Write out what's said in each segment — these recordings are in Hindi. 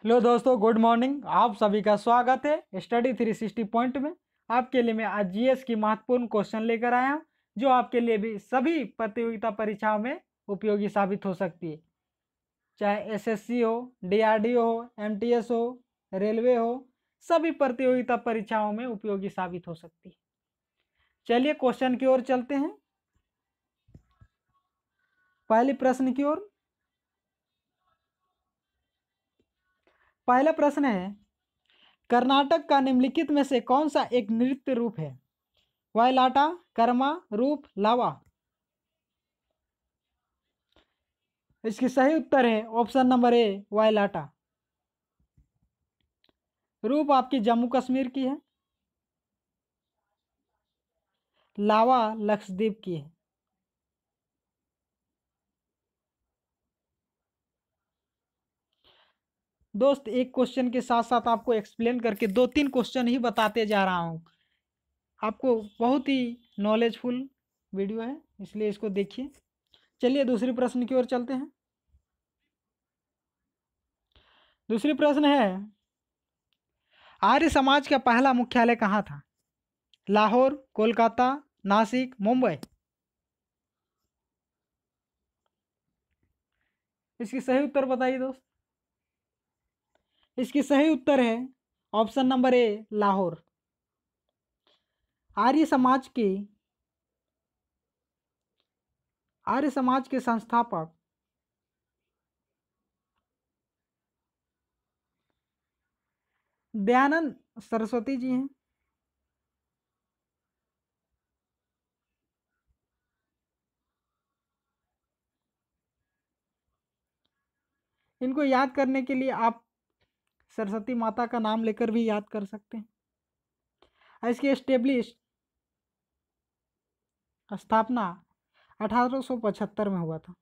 हेलो दोस्तों, गुड मॉर्निंग। आप सभी का स्वागत है स्टडी 360 पॉइंट में। आपके लिए मैं आज जीएस की महत्वपूर्ण क्वेश्चन लेकर आया हूं, जो आपके लिए भी सभी प्रतियोगिता परीक्षाओं में उपयोगी साबित हो सकती है। चाहे एसएससी हो, डीआरडीओ हो, एमटीएस हो, रेलवे हो, सभी प्रतियोगिता परीक्षाओं में उपयोगी साबित हो सकती है। चलिए क्वेश्चन की ओर चलते हैं। पहले प्रश्न की ओर। पहला प्रश्न है, कर्नाटक का निम्नलिखित में से कौन सा एक नृत्य रूप है? वायलाटा, कर्मा, रूप, लावा। इसकी सही उत्तर है ऑप्शन नंबर ए, वायलाटा। रूप आपकी जम्मू कश्मीर की है, लावा लक्षद्वीप की है। दोस्त, एक क्वेश्चन के साथ साथ आपको एक्सप्लेन करके दो तीन क्वेश्चन ही बताते जा रहा हूँ। आपको बहुत ही नॉलेजफुल वीडियो है, इसलिए इसको देखिए। चलिए दूसरी प्रश्न की ओर चलते हैं। दूसरी प्रश्न है, आर्य समाज का पहला मुख्यालय कहाँ था? लाहौर, कोलकाता, नासिक, मुंबई। इसकी सही उत्तर बताइए दोस्त। इसकी सही उत्तर है option number A, Lahore. Arya Samaj के संस्थापक दयानंद सरस्वती जी हैं। इनको याद करने के लिए आप सरस्वती माता का नाम लेकर भी याद कर सकते हैं। इसकी स्थापना 1875 में हुआ था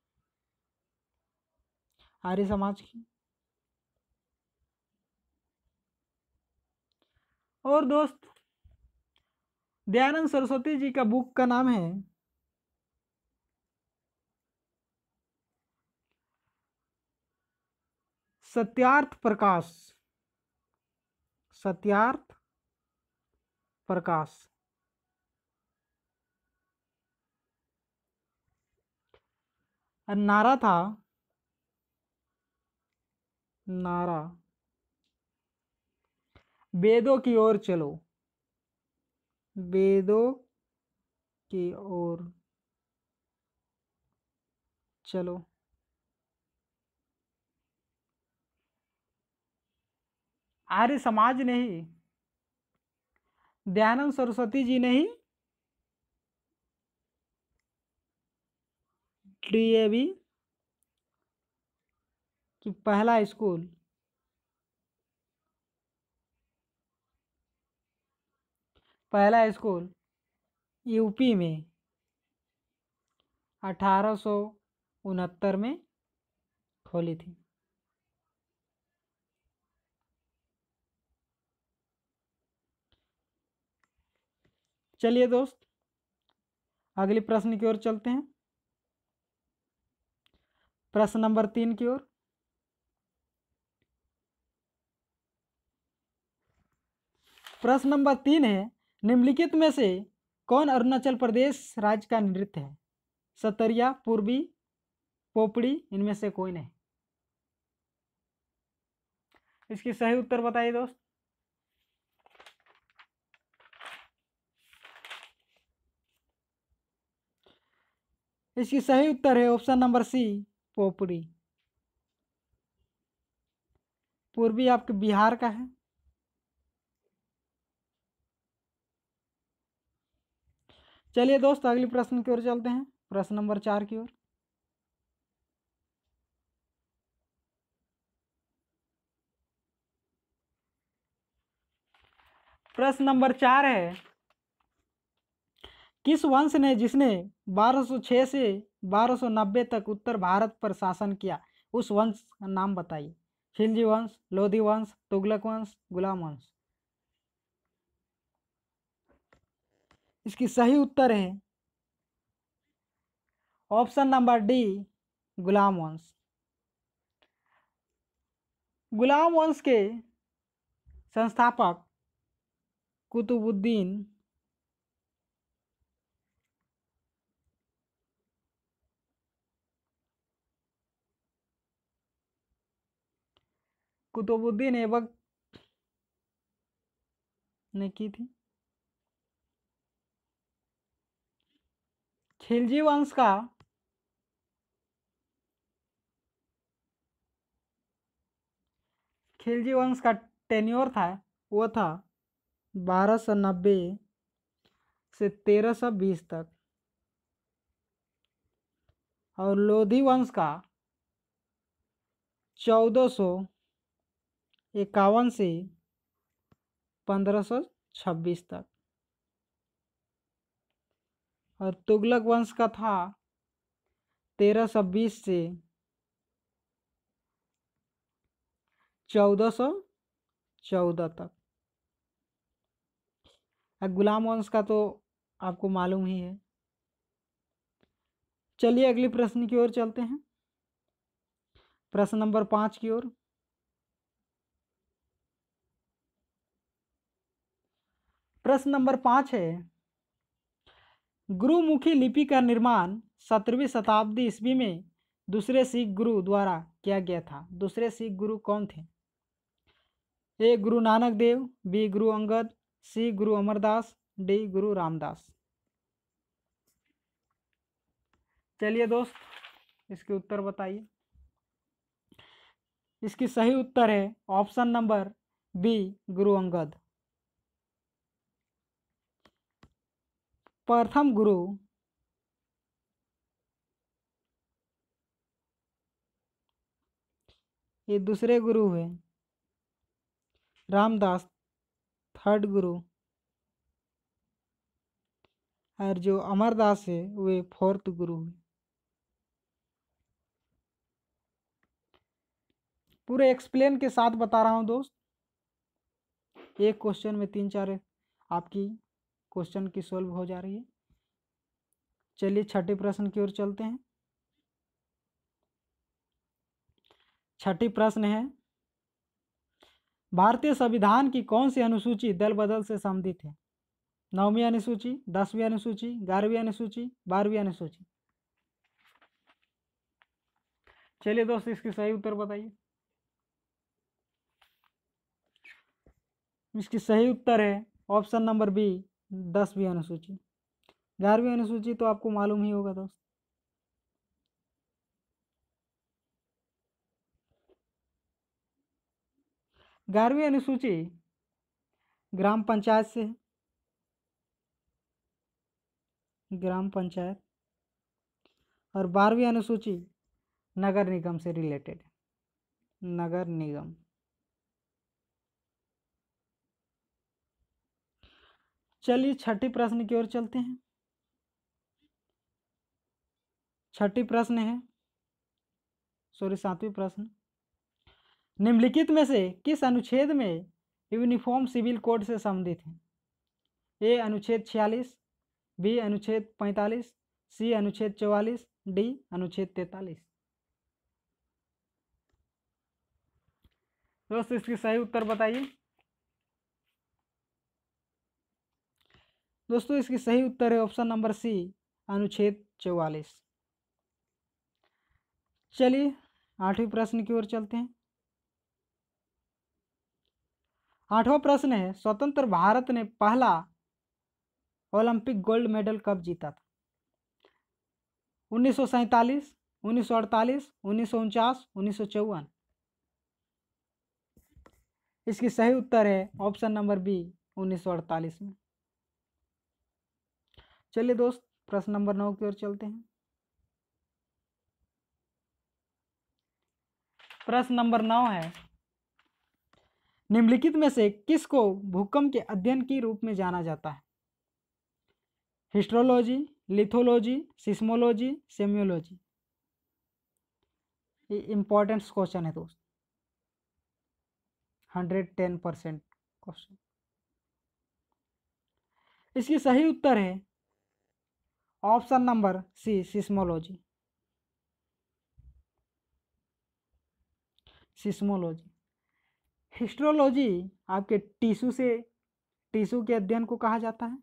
आर्य समाज की। और दोस्त, दयानंद सरस्वती जी का बुक का नाम है सत्यार्थ प्रकाश। सत्यार्थ प्रकाश। और नारा था, नारा वेदों की ओर चलो। वेदों की ओर चलो। आर्य समाज ने ही, दयानंद सरस्वती जी ने ही डीएवी कि पहला स्कूल यूपी में 1869 में खोली थी। चलिए दोस्त, अगले प्रश्न की ओर चलते हैं। प्रश्न नंबर 3 की ओर। प्रश्न नंबर 3 है, निम्नलिखित में से कौन अरुणाचल प्रदेश राज्य का नृत्य है? सतरिया, पूर्वी, पोपड़ी, इनमें से कोई नहीं। इसकी सही उत्तर बताइए दोस्त। इसकी सही उत्तर है ऑप्शन नंबर सी, पोपड़ी। पूर्वी आपके बिहार का है। चलिए दोस्त, अगले प्रश्न की ओर चलते हैं। प्रश्न नंबर 4 की ओर। प्रश्न नंबर 4 है, किस वंश ने जिसने 1206 से 1290 तक उत्तर भारत पर शासन किया, उस वंश का नाम बताइए। खिलजी वंश, लोधी वंश, तुगलक वंश, गुलाम वंश। इसकी सही उत्तर है ऑप्शन नंबर डी, गुलाम वंश। गुलाम वंश के संस्थापक कुतुबुद्दीन ऐबक ने की थी। खिलजी वंश का टेन्योर था वो था 1290 से 1320 तक, और लोधी वंश का 1451 से 1526 तक, और तुगलक वंश का था 1320 से 1414 तक। गुलाम वंश का तो आपको मालूम ही है। चलिए अगले प्रश्न की ओर चलते हैं, प्रश्न नंबर 5 की ओर। प्रश्न नंबर 5 है, गुरुमुखी लिपि का निर्माण 17वीं शताब्दी ईस्वी में दूसरे सिख गुरु द्वारा किया गया था। दूसरे सिख गुरु कौन थे? ए गुरु नानक देव, बी गुरु अंगद, सी गुरु अमरदास, डी गुरु रामदास। चलिए दोस्त, इसके उत्तर बताइए। इसकी सही उत्तर है option number B, Guru Angad. प्रथम गुरु ये दूसरे गुरु हुए, रामदास थर्ड गुरु, और जो अमरदास है वे फोर्थ गुरु हुए। पूरे एक्सप्लेन के साथ बता रहा हूं दोस्त, एक क्वेश्चन में 3-4 आपकी क्वेश्चन की सोल्व हो जा रही है। चलिए छठे प्रश्न की ओर चलते हैं। छठी प्रश्न है, भारतीय संविधान की कौन सी अनुसूची दल बदल से संबंधित है? 9वीं अनुसूची, 10वीं अनुसूची, 11वीं अनुसूची, 12वीं अनुसूची। चलिए दोस्त, इसकी सही उत्तर बताइए। इसकी सही उत्तर है ऑप्शन नंबर बी, 10वीं अनुसूची। 11वीं अनुसूची तो आपको मालूम ही होगा दोस्त। ग्यारहवीं अनुसूची ग्राम पंचायत से, ग्राम पंचायत, और 12वीं अनुसूची नगर निगम से रिलेटेड, नगर निगम। चलिए छठी प्रश्न की ओर चलते हैं। छठी प्रश्न है, सॉरी 7वीं प्रश्न, निम्नलिखित में से किस अनुच्छेद में यूनिफॉर्म सिविल कोड से संबंधित है? ए अनुच्छेद 46, बी अनुच्छेद 45, सी अनुच्छेद 44, डी अनुच्छेद 43। दोस्तों इसकी सही उत्तर बताइए। दोस्तों इसकी सही उत्तर है ऑप्शन नंबर सी, अनुच्छेद 44। चलिए 8वें प्रश्न की ओर चलते हैं। 8वां प्रश्न है, स्वतंत्र भारत ने पहला ओलंपिक गोल्ड मेडल कब जीता था? 1947, 1948, 1949, 1954। इसकी सही उत्तर है ऑप्शन नंबर बी, 1948 में। चलिए दोस्त प्रश्न नंबर 9 की ओर चलते हैं। प्रश्न नंबर 9 है, निम्नलिखित में से किसको भूकंप के अध्ययन के रूप में जाना जाता है? Histology, lithology, seismology, semiology. ये इंपॉर्टेंट क्वेश्चन है दोस्त, 110% क्वेश्चन। इसकी सही उत्तर है option number C, seismology, seismology. Histology आपके टिश्यू के अध्ययन को कहा जाता है।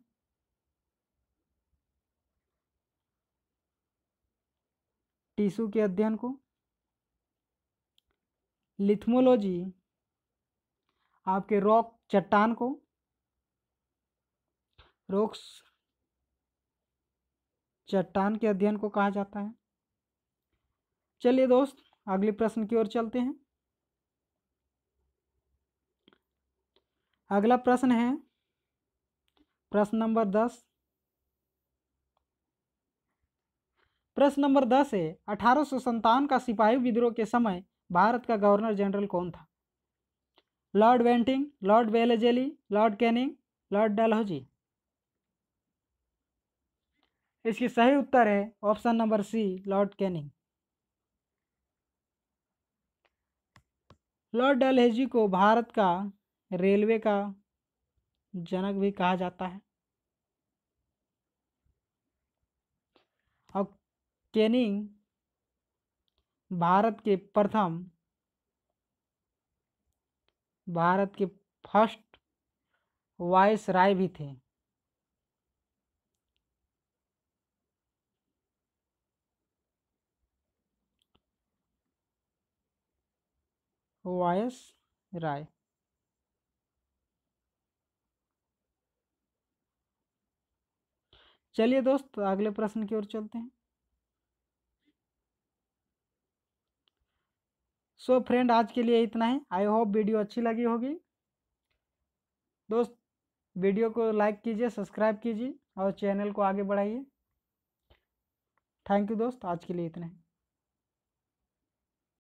टिश्यू के अध्ययन को। लिथमोलॉजी आपके रॉक चट्टान को, रॉक्स चट्टान के अध्ययन को कहा जाता है। चलिए दोस्त अगले प्रश्न की ओर चलते हैं। अगला प्रश्न है प्रश्न नंबर 10। प्रश्न नंबर 10 है 1857 का सिपाही विद्रोह के समय भारत का गवर्नर जनरल कौन था? Lord Bentinck, Lord Wellesley, Lord Canning, Lord Dalhousie. इसकी सही उत्तर है option number C, Lord Canning. Lord Dalhousie को भारत का रेलवे का जनक भी कहा जाता है। और कैनिंग भारत के फर्स्ट वाइस राय भी थे। वाइस राय। चलिए दोस्त अगले प्रश्न की ओर चलते हैं। सो फ्रेंड आज के लिए इतना ही। आई होप वीडियो अच्छी लगी होगी। दोस्त वीडियो को लाइक कीजिए, सब्सक्राइब कीजिए और चैनल को आगे बढ़ाइए। थैंक यू दोस्त, आज के लिए इतना ही।